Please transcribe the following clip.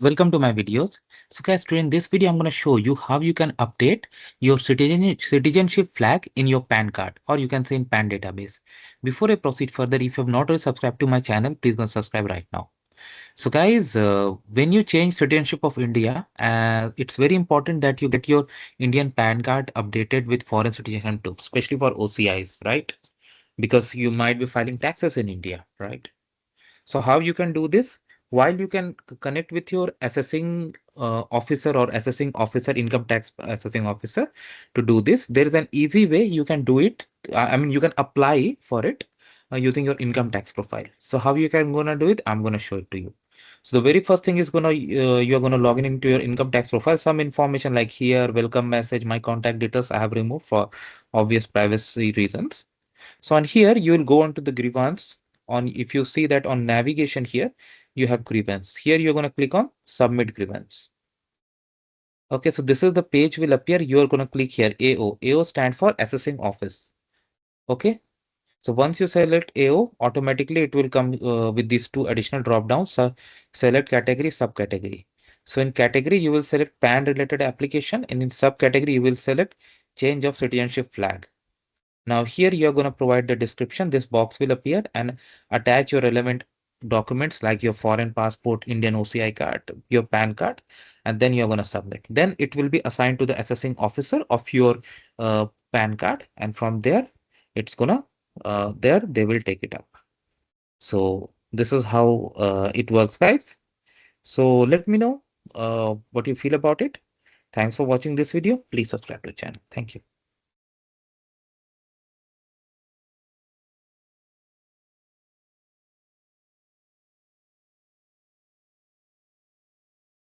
Welcome to my videos. So guys, during this video, I'm going to show you how you can update your citizenship flag in your PAN card, or you can say in PAN database. Before I proceed further, if you have not already subscribed to my channel, please go subscribe right now. So guys, when you change citizenship of India, it's very important that you get your Indian PAN card updated with foreign citizenship too, especially for OCIs, right? Because you might be filing taxes in India, right? So how you can do this? While you can connect with your assessing officer or assessing officer, income tax assessing officer to do this, there is an easy way you can do it. I mean, you can apply for it using your income tax profile. So how you can gonna do it? I'm gonna show it to you. So the very first thing is you are gonna log in into your income tax profile. Some information like here, welcome message, my contact details I have removed for obvious privacy reasons. So on here, you will go on to the grievance. On if you see that on navigation here, you have grievance. Here you're going to click on submit grievance. Okay, so this is the page will appear. You are going to click here AO. AO stand for assessing office. Okay. So once you select AO, automatically it will come with these two additional drop downs. So select category, subcategory. So in category, you will select PAN related application, and in subcategory, you will select change of citizenship flag. Now here you're going to provide the description. This box will appear and attach your relevant documents like your foreign passport, Indian OCI card, your PAN card, and then you're going to submit. Then it will be assigned to the assessing officer of your PAN card, and from there it's gonna there they will take it up. So this is how it works, guys. So let me know what you feel about it. Thanks for watching this video. Please subscribe to the channel. Thank you.